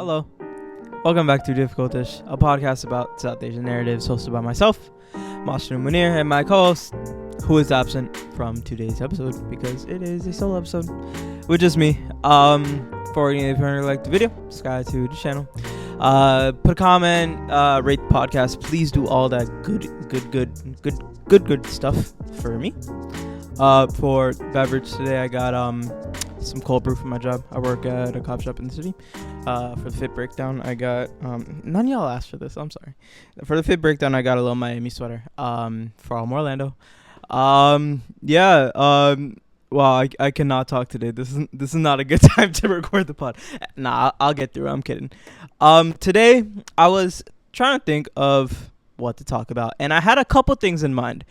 Hello. Welcome back to Difficultish, a podcast about South Asian narratives hosted by myself, Mashnun Munir, and my co-host, who is absent from today's episode because it is a solo episode, which is me. For any of you who like the video, subscribe to the channel. Put a comment, rate the podcast. Please do all that good stuff for me. For beverage today, I got some cold brew for my job. I work at a coffee shop in the city. For the fit breakdown, I got none of y'all asked for this. I'm sorry. For the fit breakdown, I got a little Miami sweater. From Orlando. Well, I cannot talk today. This is not a good time to record the pod. Nah, I'll get through. I'm kidding. Today I was trying to think of what to talk about, and I had a couple things in mind.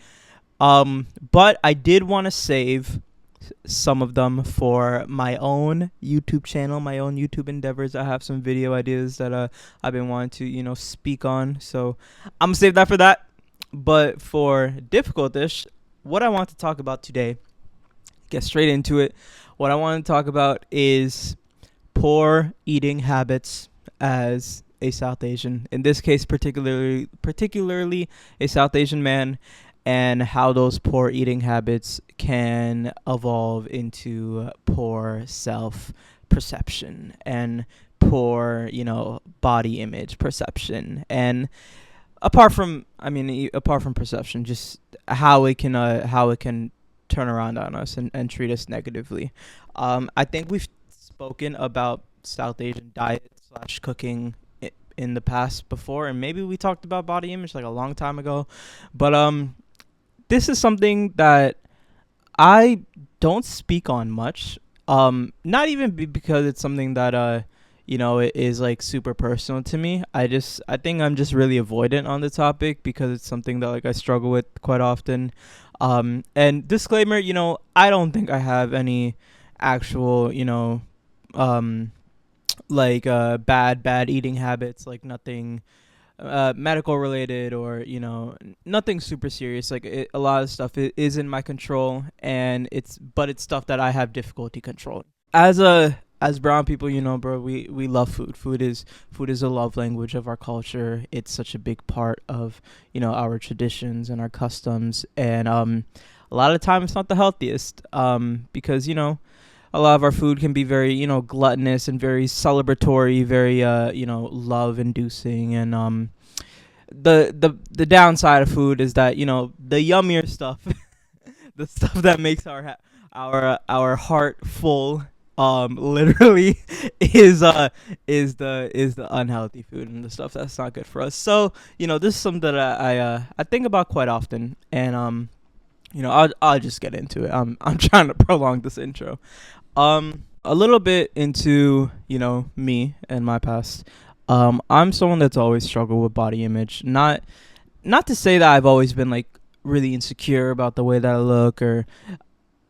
But I did want to save some of them for my own YouTube channel, my own YouTube endeavors. I have some video ideas that I've been wanting to, speak on. So I'm gonna save that for that. But for Difficultish, what I want to talk about today, get straight into it. What I want to talk about is poor eating habits as a South Asian. In this case, particularly a South Asian man, and how those poor eating habits can evolve into poor self-perception and poor, body image perception. And apart from perception, just how it can turn around on us and treat us negatively. I think we've spoken about South Asian diet / cooking in the past before, and maybe we talked about body image like a long time ago, but this is something that I don't speak on much. Not even because it's something that it is like super personal to me. I think I'm just really avoidant on the topic because it's something that like I struggle with quite often. And disclaimer, I don't think I have any actual, bad eating habits, like nothing medical related or nothing super serious. Like a lot of stuff is in my control, and it's stuff that I have difficulty controlling. As brown people, bro, we love food. Food is a love language of our culture. It's such a big part of our traditions and our customs, and a lot of the time it's not the healthiest, because a lot of our food can be very gluttonous and very celebratory, very love inducing. And the downside of food is that the yummier stuff the stuff that makes our heart full literally is the unhealthy food and the stuff that's not good for us. So this is something that I think about quite often, and I'll just get into it. I'm trying to prolong this intro. A little bit into me and my past. I'm someone that's always struggled with body image. Not to say that I've always been like really insecure about the way that I look, or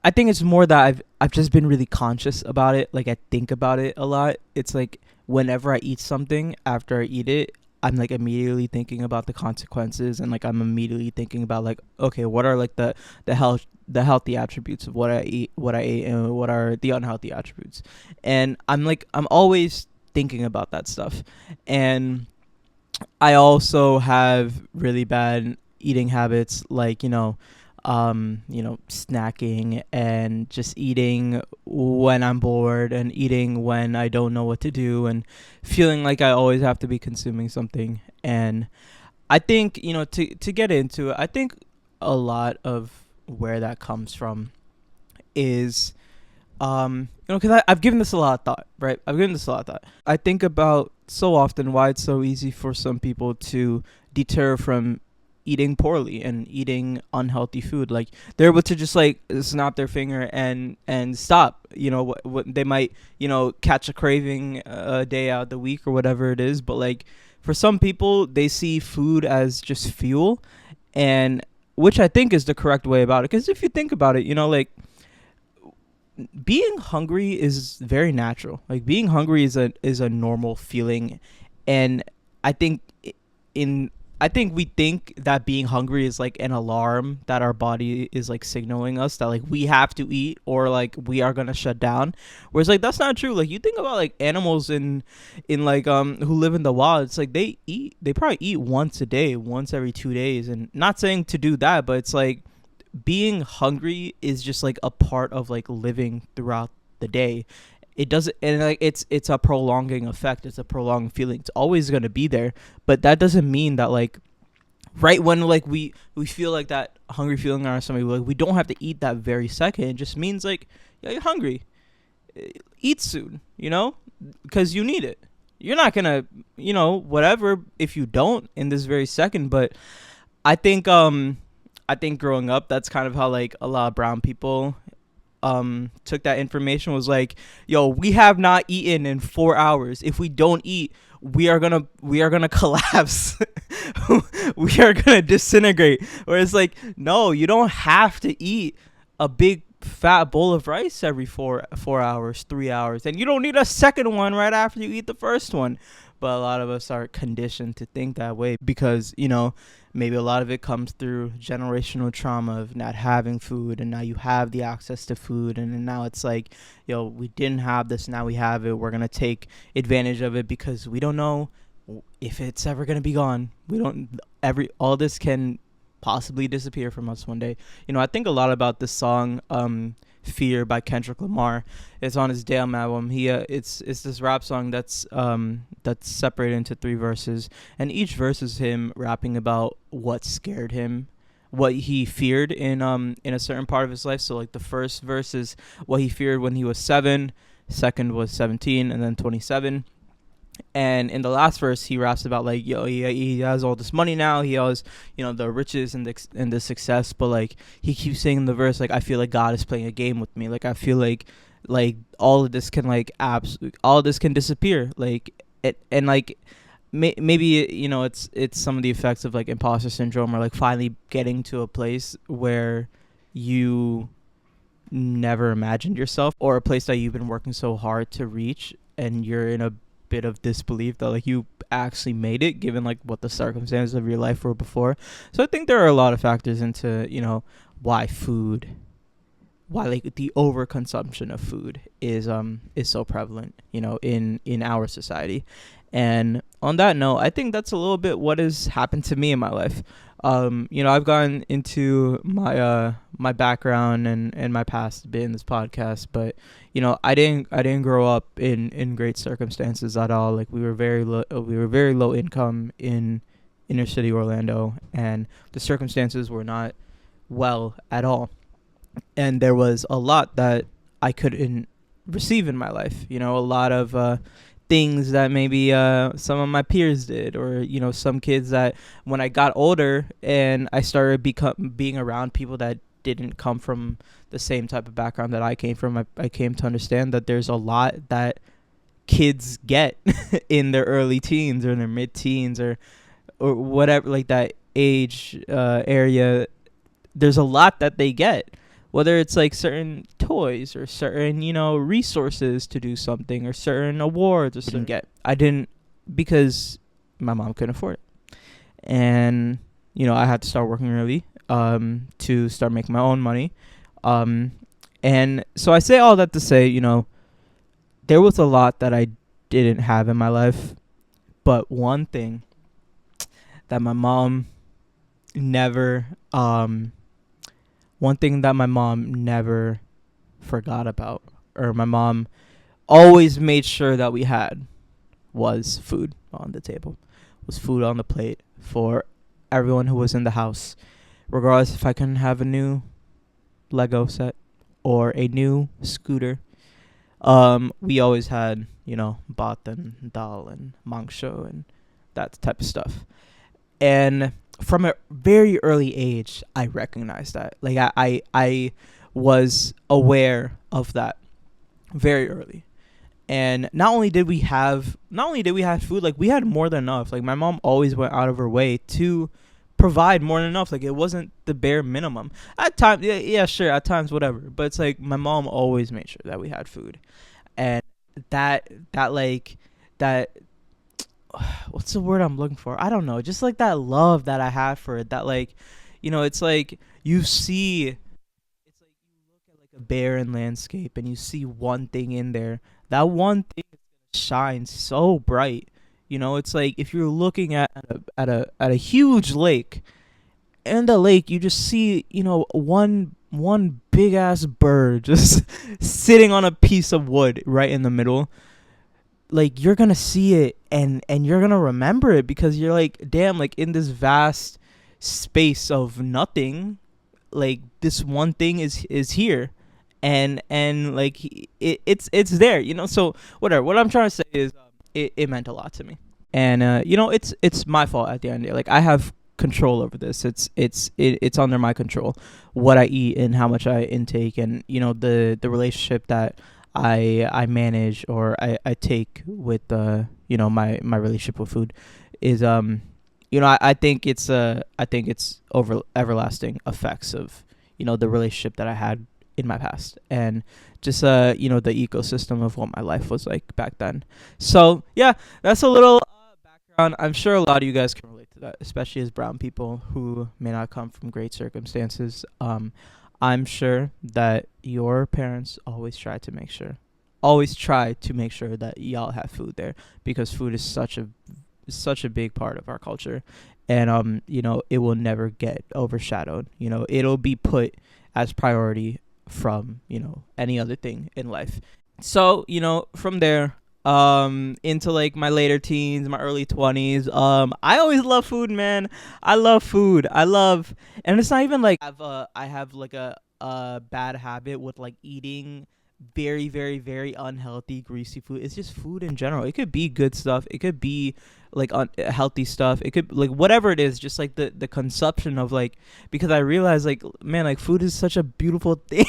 I think it's more that I've just been really conscious about it. Like I think about it a lot. It's like whenever I eat something, after I eat it, I'm like immediately thinking about the consequences, and like I'm immediately thinking about like, okay, what are like the healthy attributes of what I ate, and what are the unhealthy attributes. And I'm always thinking about that stuff. And I also have really bad eating habits, like snacking and just eating when I'm bored and eating when I don't know what to do, and feeling like I always have to be consuming something. And I think to get into it, I think a lot of where that comes from is because I've given this a lot of thought, right? I think about so often why it's so easy for some people to deter from eating poorly and eating unhealthy food. Like they're able to just like snap their finger and stop. What they might catch a craving a day out of the week or whatever it is, but like for some people they see food as just fuel, and which I think is the correct way about it. Because if you think about it, like being hungry is very natural. Like being hungry is a normal feeling, and I think in I think we think that being hungry is like an alarm that our body is like signaling us that like we have to eat or like we are gonna shut down. Whereas like that's not true. Like you think about like animals in like who live in the wild, it's like they probably eat once a day, once every 2 days. And not saying to do that, but it's like being hungry is just like a part of like living throughout the day. It doesn't, and like it's a prolonging effect, it's a prolonged feeling, it's always going to be there. But that doesn't mean that like right when like we feel like that hungry feeling or something, like we don't have to eat that very second. It just means like, yeah, you're hungry, eat soon, because you need it. You're not gonna, whatever if you don't in this very second. But I think I think growing up, that's kind of how like a lot of brown people took that information. Was like, yo, we have not eaten in 4 hours. If we don't eat, we are gonna collapse. We are gonna disintegrate. Whereas like, no, you don't have to eat a big fat bowl of rice every 4 hours, 3 hours, and you don't need a second one right after you eat the first one. But a lot of us are conditioned to think that way because, maybe a lot of it comes through generational trauma of not having food, and now you have the access to food, and then now it's like, yo, we didn't have this, now we have it. We're going to take advantage of it because we don't know if it's ever going to be gone. All this can possibly disappear from us one day. I think a lot about this song, Fear by Kendrick Lamar. It's on his Damn album. It's this rap song that's separated into 3 verses, and each verse is him rapping about what scared him, what he feared in a certain part of his life. So like the first verse is what he feared when he was 7, second was 17, and then 27. And in the last verse, he raps about like, yo, he has all this money now. He has, the riches and the success. But like, he keeps saying in the verse, like, I feel like God is playing a game with me. Like, I feel like all of this can like all of this can disappear. Like, and like maybe it's some of the effects of like imposter syndrome, or like finally getting to a place where you never imagined yourself, or a place that you've been working so hard to reach, and you're in a bit of disbelief that like you actually made it, given like what the circumstances of your life were before. So I think there are a lot of factors into why like the overconsumption of food is so prevalent in our society. And on that note, I think that's a little bit what has happened to me in my life. I've gone into my background and my past a bit in this podcast, but I didn't grow up in great circumstances at all. Like we were very low income in inner city Orlando, and the circumstances were not well at all. And there was a lot that I couldn't receive in my life. A lot of things that maybe some of my peers did, or some kids that when I got older and I started being around people that didn't come from the same type of background that I came from, I came to understand that there's a lot that kids get in their early teens or in their mid-teens or whatever, like that age area. There's a lot that they get, whether it's like certain toys or certain, resources to do something, or certain awards or something. I didn't, because my mom couldn't afford it. And, I had to start working early to start making my own money. And so I say all that to say, there was a lot that I didn't have in my life. But one thing that my mom never forgot about, or my mom always made sure that we had, was food on the table, was food on the plate for everyone who was in the house, regardless if I couldn't have a new Lego set or a new scooter. We always had, bhat and dal and mangsho and that type of stuff. And from a very early age, I recognized that. Like I was aware of that very early. And not only did we have food, like we had more than enough. Like my mom always went out of her way to provide more than enough. Like it wasn't the bare minimum. At times, yeah, sure, at times, whatever. But it's like my mom always made sure that we had food. And that what's the word I'm looking for? I don't know. Just like that love that I had for it. That like, it's like you see. It's like you look at like a barren landscape and you see one thing in there. That one thing shines so bright. It's like if you're looking at a huge lake. In the lake, you just see, one big ass bird just sitting on a piece of wood right in the middle. Like you're gonna see it and you're gonna remember it because you're like, damn, like in this vast space of nothing, like this one thing is here, and like it's there, So whatever. What I'm trying to say is, it meant a lot to me, and it's my fault at the end of the day. Like I have control over this. It's under my control what I eat and how much I intake, and the relationship that I manage or I take with my relationship with food is I think it's over everlasting effects of the relationship that I had in my past, and just the ecosystem of what my life was like back then. So yeah, that's a little background. I'm sure a lot of you guys can relate to that, especially as brown people who may not come from great circumstances. I'm sure that your parents always try to make sure that y'all have food there, because food is such a big part of our culture, and it will never get overshadowed. It'll be put as priority from any other thing in life. So from there into like my later teens, my early 20s, I always love food, man. I love food. And it's not even like I have like a bad habit with like eating very, very, very unhealthy, greasy food. It's just food in general. It could be good stuff. It could be like healthy stuff. It could like whatever it is, just like the consumption of like, because I realize like, man, like food is such a beautiful thing.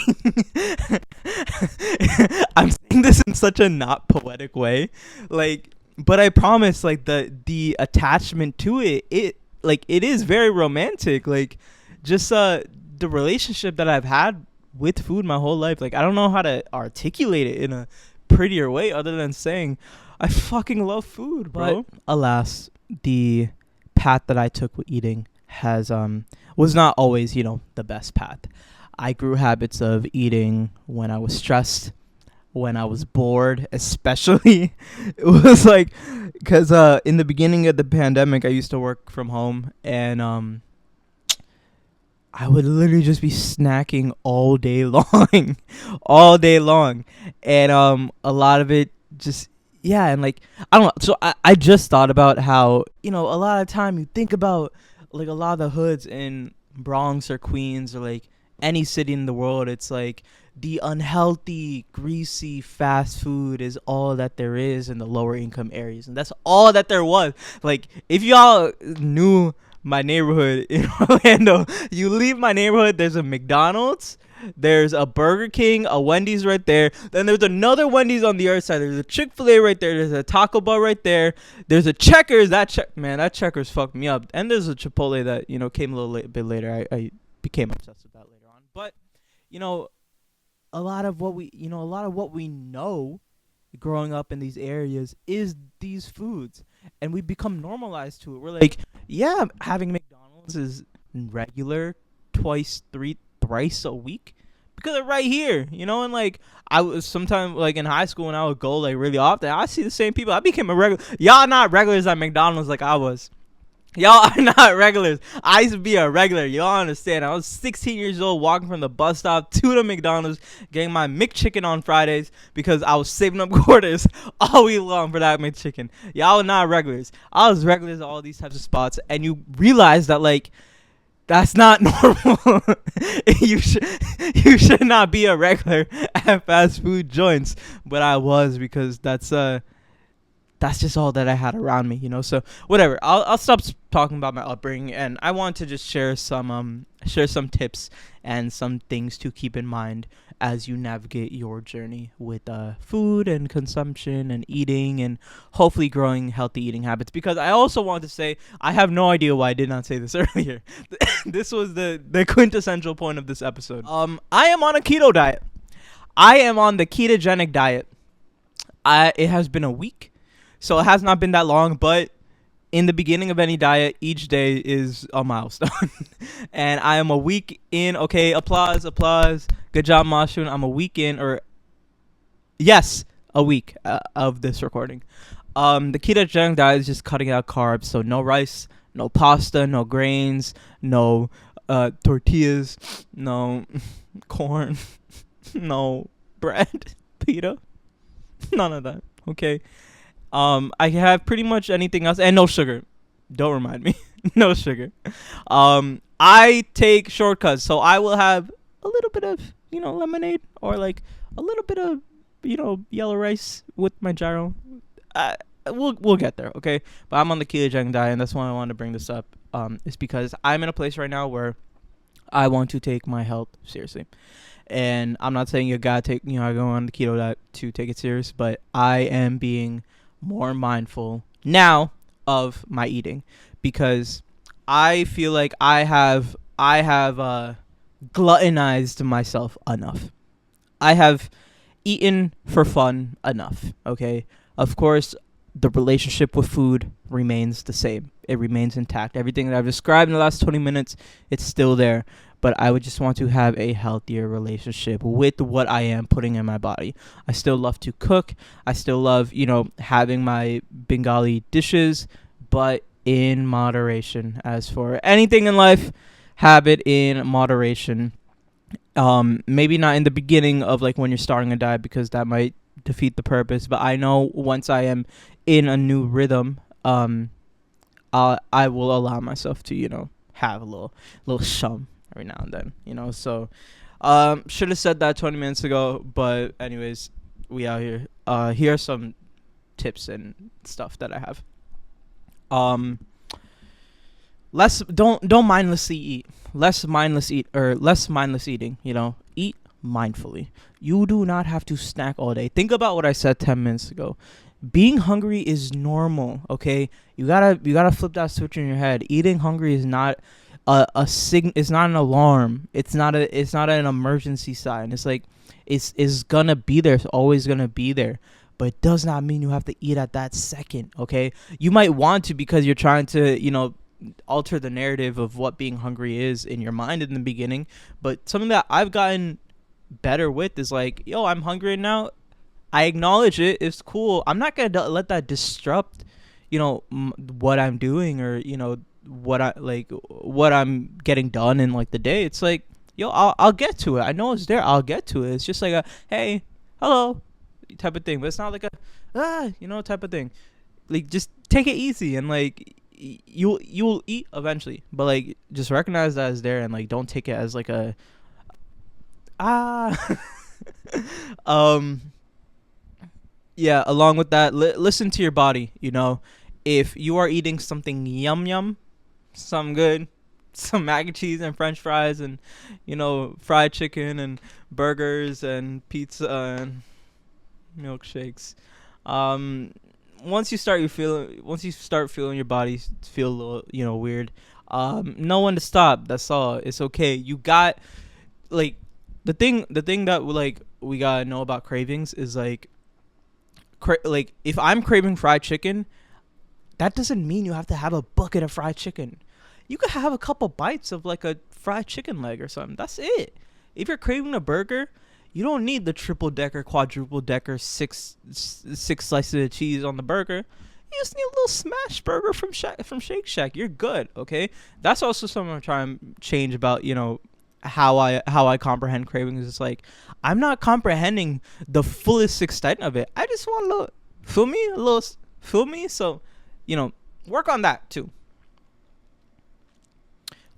I'm saying this in such a not poetic way, like, but I promise, like the attachment to it like it is very romantic. Like just the relationship that I've had with food my whole life. Like I don't know how to articulate it in a prettier way other than saying I fucking love food, bro. But alas, the path that I took with eating has was not always the best path. I grew habits of eating when I was stressed, when I was bored, especially. It was like, because in the beginning of the pandemic, I used to work from home, and I would literally just be snacking all day long, all day long. And a lot of it just, yeah, and like, I don't know. So I just thought about how, a lot of time you think about like a lot of the hoods in Bronx or Queens or like any city in the world, it's like the unhealthy, greasy fast food is all that there is in the lower income areas. And that's all that there was. Like, if y'all knew my neighborhood in Orlando, you leave my neighborhood, there's a McDonald's, there's a Burger King, a Wendy's right there, then there's another Wendy's on the other side, there's a Chick-fil-A right there, there's a Taco Bell right there, there's a Checkers. That Checkers fucked me up, and there's a Chipotle that came a little bit later. I became obsessed with that later on. But a lot of what we know growing up in these areas is these foods, and we become normalized to it. We're like, yeah, having McDonald's is regular, thrice a week because they're right here, and like I was sometimes like in high school when I would go like really often, I see the same people. I became a regular. Y'all not regulars at McDonald's like I was. Y'all are not regulars. I used to be a regular. Y'all understand. I was 16 years old walking from the bus stop to the McDonald's, getting my McChicken on Fridays because I was saving up quarters all week long for that McChicken. Y'all are not regulars. I was regulars at all these types of spots, and you realize that like that's not normal. you should not be a regular at fast food joints, but I was, because that's just all that I had around me, So whatever. I'll stop talking about my upbringing, and I want to just share some tips and some things to keep in mind as you navigate your journey with food and consumption and eating, and hopefully growing healthy eating habits. Because I also want to say, I have no idea why I did not say this earlier. This was the quintessential point of this episode. I am on a keto diet. I am on the ketogenic diet. It has been a week. So it has not been that long, but in the beginning of any diet, each day is a milestone. And I am a week in. Okay, applause, applause. Good job, mashnun. I'm a week in, or yes, a week of this recording. The ketogenic diet is just cutting out carbs, so no rice, no pasta, no grains, no tortillas, no corn, no bread, pita, none of that. Okay. I have pretty much anything else, and no sugar. Don't remind me. No sugar. I take shortcuts, so I will have a little bit of lemonade, or like a little bit of yellow rice with my gyro. We'll get there, okay? But I'm on the ketogenic diet, and that's why I wanted to bring this up. Is because I'm in a place right now where I want to take my health seriously. And I'm not saying you gotta take, I go on the keto diet to take it serious, but I am being more mindful now of my eating, because I feel like I have gluttonized myself enough. I have eaten for fun enough, okay? Of course, the relationship with food remains the same. It remains intact. Everything that I've described in the last 20 minutes, it's still there. But I would just want to have a healthier relationship with what I am putting in my body. I still love to cook. I still love, having my Bengali dishes, but in moderation. As for anything in life, have it in moderation. Maybe not in the beginning of like when you're starting a diet, because that might defeat the purpose. But I know once I am in a new rhythm, I will allow myself to, have a little shum every now and then, so should have said that 20 minutes ago, but anyways, we out here. Here are some tips and stuff that I have. Don't mindlessly eat. Less mindless eating, eat mindfully. You do not have to snack all day. Think about what I said 10 minutes ago. Being hungry is normal, okay? You gotta flip that switch in your head. Eating hungry is not it's not an alarm. It's not an emergency sign. It's like it's gonna be there. It's always gonna be there. But it does not mean you have to eat at that second, okay? You might want to, because you're trying to, alter the narrative of what being hungry is in your mind in the beginning. But something that I've gotten better with is like, I'm hungry now. I acknowledge it. It's cool. I'm not gonna let that disrupt, what I'm doing, or what I'm getting done in like the day. It's like, I'll get to it. I know it's there. I'll get to it. It's just like a hey, hello, type of thing. But it's not like a type of thing. Like, just take it easy, and like you'll eat eventually. But like, just recognize that it's there, and like don't take it as like a yeah. Along with that, listen to your body. If you are eating something yum, something good, some mac and cheese and french fries and fried chicken and burgers and pizza and milkshakes, once you start feeling your body feel a little weird, know when to stop. That's all. It's okay. You got like the thing that like we gotta know about cravings is like if I'm craving fried chicken, that doesn't mean you have to have a bucket of fried chicken. You could have a couple bites of like a fried chicken leg or something. That's it. If you're craving a burger, you don't need the triple decker, quadruple decker, six slices of cheese on the burger. You just need a little smash burger from Shake Shack. You're good, okay? That's also something I'm trying to change about, how I comprehend cravings. It's like, I'm not comprehending the fullest extent of it. I just want a little, feel me? So, work on that too.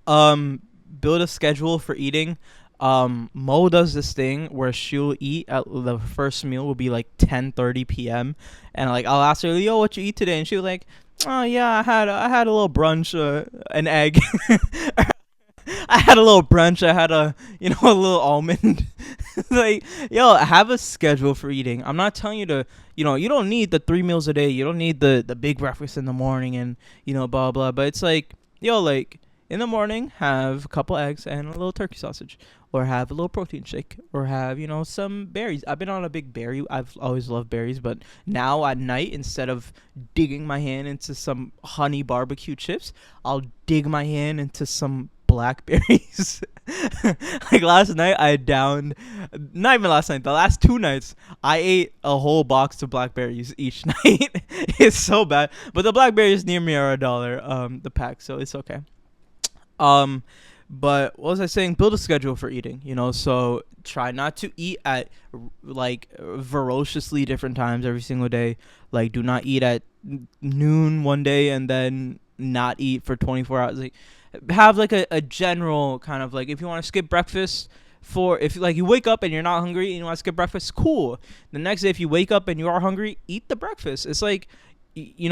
Build a schedule for eating. Mo does this thing where she'll eat at the first meal will be like 10:30 p.m. and like I'll ask her, what you eat today? And she was like, oh yeah, I had a little brunch, an egg. I had a little brunch. I had a little almond. Like, have a schedule for eating. I'm not telling you to, you don't need the 3 meals a day. You don't need the big breakfast in the morning and blah blah. But it's like, like, in the morning, have a couple eggs and a little turkey sausage, or have a little protein shake, or have, some berries. I've been on a big berry. I've always loved berries, but now at night, instead of digging my hand into some honey barbecue chips, I'll dig my hand into some blackberries. Like last night, I downed, not even last night, the last 2 nights, I ate a whole box of blackberries each night. It's so bad, but the blackberries near me are $1, the pack, so it's okay. Um, but what was I saying? Build a schedule for eating. So try not to eat at like ferociously different times every single day. Like, do not eat at noon one day and then not eat for 24 hours. Like, have like a general kind of like, if you want to skip breakfast, for if like you wake up and you're not hungry and you want to skip breakfast, cool. The next day, if you wake up and you are hungry, eat the breakfast. It's like, you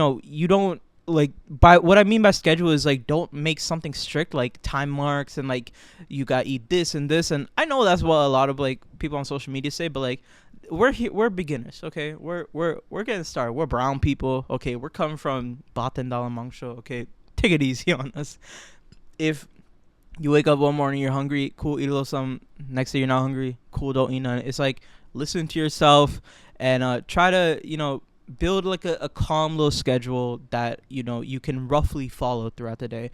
don't, like, by what I mean by schedule is like, don't make something strict, like time marks and like you got to eat this and this. And I know that's what a lot of like people on social media say, but like, we're beginners, okay? We're getting started. We're brown people, okay? We're coming from Baten Dalamangsho, okay? Take it easy on us. If you wake up one morning, you're hungry, cool, eat a little something. Next day, you're not hungry, cool, don't eat none. It's like, listen to yourself and try to, build like a calm little schedule that, you can roughly follow throughout the day.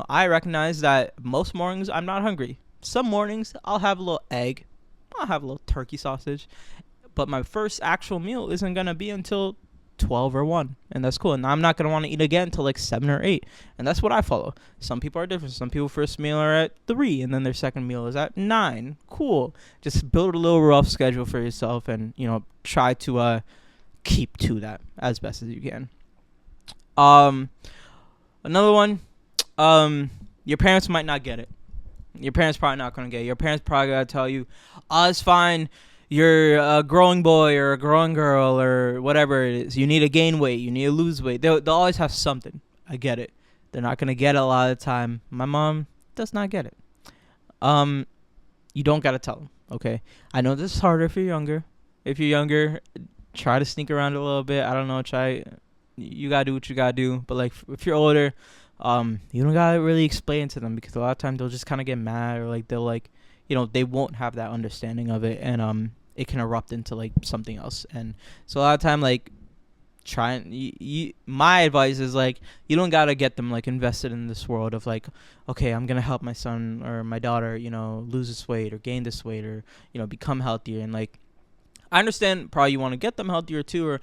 I recognize that most mornings I'm not hungry. Some mornings I'll have a little egg, I'll have a little turkey sausage, but my first actual meal isn't going to be until 12 or 1, and that's cool. And I'm not going to want to eat again until like 7 or 8, and that's what I follow. Some people are different. Some people first meal are at 3 and then their second meal is at 9. Cool. Just build a little rough schedule for yourself and try to keep to that as best as you can. Another one, your parents might not get it. Your parents probably not going to get it. Your parents probably got to tell you, it's fine, you're a growing boy or a growing girl or whatever it is. You need to gain weight. You need to lose weight. They'll always have something. I get it. They're not going to get it a lot of the time. My mom does not get it. You don't got to tell them, okay? I know this is harder if you're younger. If you're younger, try to sneak around a little bit. I don't know. You got to do what you got to do. But, like, if you're older, you don't got to really explain to them because a lot of times they'll just kind of get mad or, like, they'll, like, they won't have that understanding of it. And it can erupt into, like, something else. And so a lot of time, like, my advice is, like, you don't got to get them, like, invested in this world of, like, okay, I'm going to help my son or my daughter, lose this weight or gain this weight or, become healthier. And, like, I understand probably you want to get them healthier too, or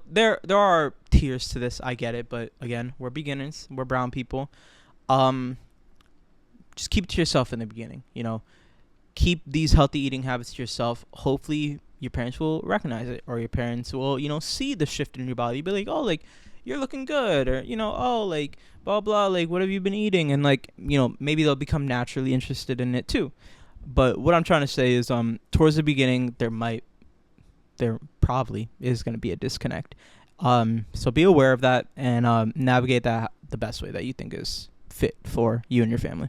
there are tiers to this. I get it, but again, we're beginners, we're brown people. Just keep it to yourself in the beginning. Keep these healthy eating habits to yourself. Hopefully, your parents will recognize it, or your parents will see the shift in your body. Be like, oh, like you're looking good, or oh, like blah blah, like what have you been eating, and like maybe they'll become naturally interested in it too. But what I'm trying to say is, towards the beginning, there probably is going to be a disconnect. So be aware of that and navigate that the best way that you think is fit for you and your family.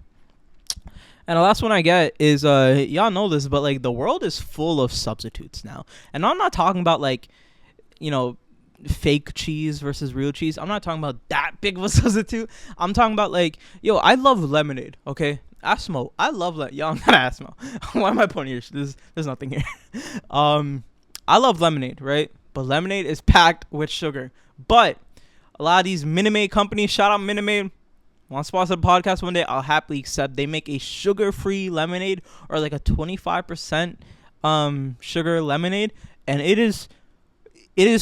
And the last one I get is, y'all know this, but like the world is full of substitutes now. And I'm not talking about like, fake cheese versus real cheese. I'm not talking about that big of a substitute. I'm talking about like, I love lemonade, okay? Asmo. I love y'all, I'm not Asmo. Why am I pointing here? There's nothing here. I love lemonade, right? But lemonade is packed with sugar. But a lot of these Minute Maid companies, shout out Minute Maid, want to sponsor the podcast one day, I'll happily accept. They make a sugar-free lemonade or like a 25% sugar lemonade, and it is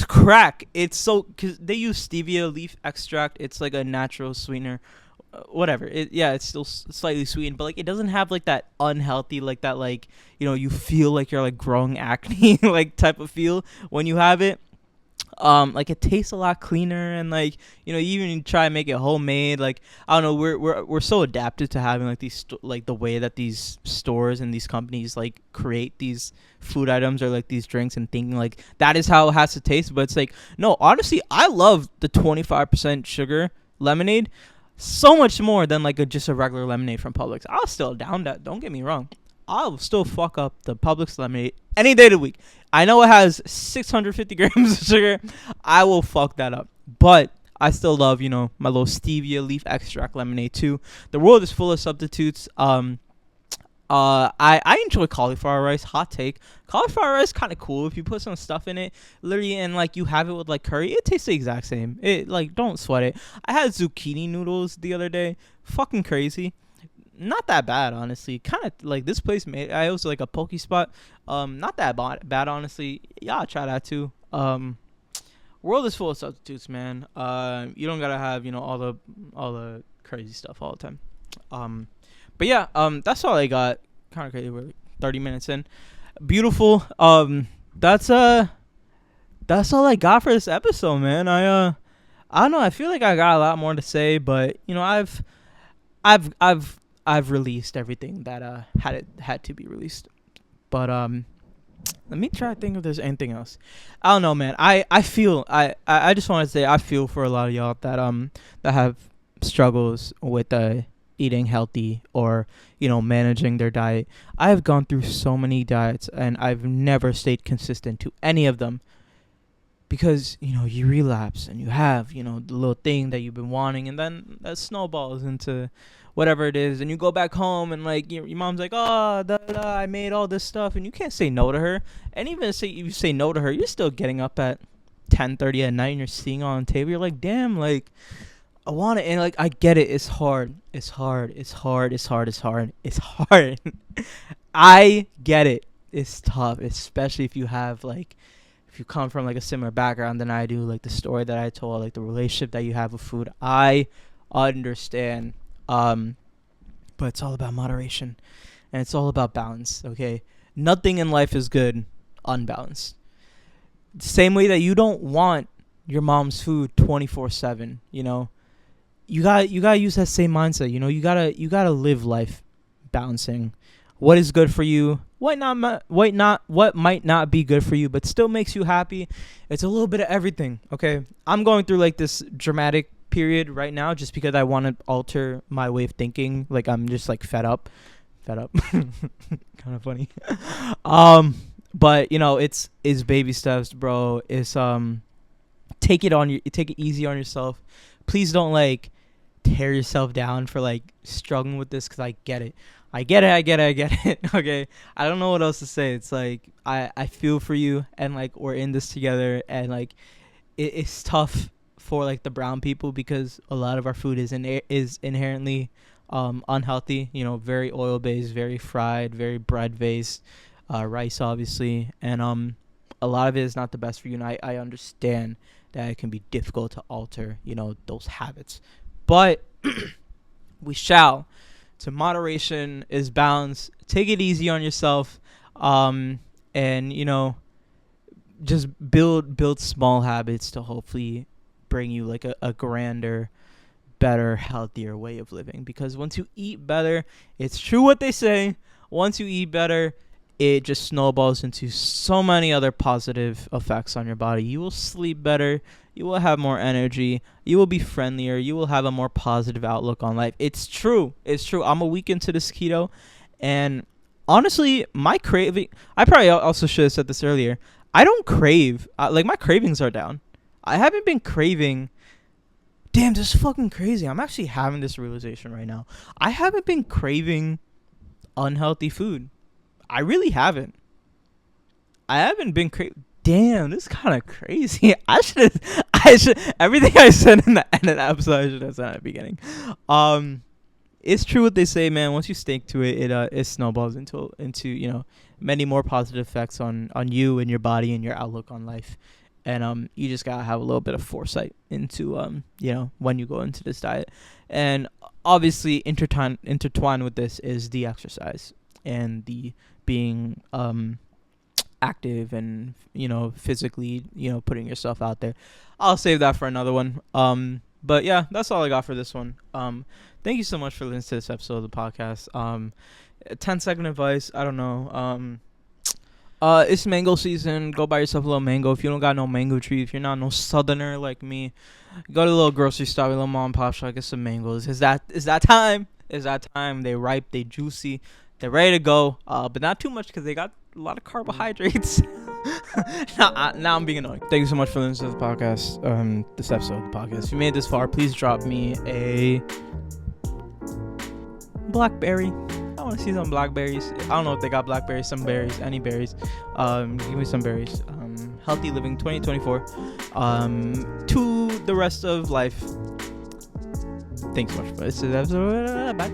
crack. It's so, because they use stevia leaf extract. It's like a natural sweetener. Whatever. It's still slightly sweetened, but like it doesn't have like that unhealthy, like that, like you feel like you're like growing acne like type of feel when you have it. Like it tastes a lot cleaner, and like you even try and make it homemade. Like I don't know, we're so adapted to having like these like the way that these stores and these companies like create these food items or like these drinks, and thinking like that is how it has to taste. But it's like, no, honestly, I love the 25% sugar lemonade so much more than like just a regular lemonade from Publix. I'll still down that. Don't get me wrong. I'll still fuck up the Publix lemonade any day of the week. I know it has 650 grams of sugar. I will fuck that up. But I still love, my little stevia leaf extract lemonade too. The world is full of substitutes. I enjoy cauliflower rice. Hot take. Cauliflower rice kind of cool if you put some stuff in it, literally, and like you have it with like curry. It tastes the exact same. It like don't sweat it. I had zucchini noodles the other day. Fucking crazy. Not that bad, honestly. Kind of like this place made. I was like a poke spot. Not that bad, honestly. Yeah, try that too. World is full of substitutes, man. You don't gotta have all the crazy stuff all the time. But yeah, that's all I got. Kind of crazy. We're like 30 minutes in. Beautiful. That's that's all I got for this episode, man. I don't know. I feel like I got a lot more to say, but I've released everything that had to be released. But let me try to think if there's anything else. I don't know, man. I feel I just want to say I feel for a lot of y'all that have struggles with eating healthy or managing their diet. I have gone through so many diets and I've never stayed consistent to any of them because you relapse and you have the little thing that you've been wanting, and then that snowballs into whatever it is, and you go back home and like your mom's like, oh, I made all this stuff, and you can't say no to her. And even if you say no to her, you're still getting up at 10:30 at night and you're seeing on the table. You're like, damn, like I want it. And like I get it. It's hard. I get it. It's tough, especially if you have like if you come from like a similar background than I do, like the story that I told, like the relationship that you have with food. I understand. But it's all about moderation and it's all about balance. Okay. Nothing in life is good unbalanced. Same way that you don't want your mom's food 24/7, you gotta use that same mindset. You gotta live life balancing what is good for you, what might not be good for you, but still makes you happy. It's a little bit of everything. Okay, I'm going through like this dramatic period right now just because I want to alter my way of thinking. Like I'm just like fed up, kind of funny. But it's baby steps, bro. It's take it easy on yourself. Please don't like tear yourself down for like struggling with this, because I get it. Okay, I don't know what else to say. It's like I feel for you, and like we're in this together, and like it's tough for like the brown people because a lot of our food is inherently unhealthy. Very oil based, very fried, very bread based, rice obviously, and a lot of it is not the best for you. And I understand that it can be difficult to alter those habits, but we shall. So moderation is balance. Take it easy on yourself, and just build small habits to hopefully bring you like a grander, better, healthier way of living. Because once you eat better, it's true what they say. Once you eat better, it just snowballs into so many other positive effects on your body. You will sleep better. You will have more energy. You will be friendlier. You will have a more positive outlook on life. It's true. I'm a week into this keto, and honestly, my craving, I probably also should have said this earlier. I don't crave. Like my cravings are down. I haven't been craving. Damn, this is fucking crazy. I'm actually having this realization right now. I haven't been craving unhealthy food. I really haven't. I haven't been Damn, this is kind of crazy. I should. Everything I said in the end of the episode, I should have said at the beginning. It's true what they say, man. Once you stick to it, it snowballs into many more positive effects on you and your body and your outlook on life. And you just gotta have a little bit of foresight into when you go into this diet. And obviously intertwined with this is the exercise and the being active and physically putting yourself out there. I'll save that for another one. But yeah, that's all I got for this one. Thank you so much for listening to this episode of the podcast. 10-second advice. I don't know. It's mango season. Go buy yourself a little mango. If you don't got no mango tree, if you're not no southerner like me, go to a little grocery store, a little mom and pop shop, get some mangoes. Is that time? They ripe, they juicy, they're ready to go. But not too much because they got lot of carbohydrates. Now I'm being annoying. Thank you so much for listening to the podcast. This episode of the podcast. If you made it this far, please drop me a blackberry. I want to see some blackberries. I don't know if they got blackberries, some berries, any berries. Give me some berries. Healthy living 2024. To the rest of life. Thanks so much for this episode. Bye.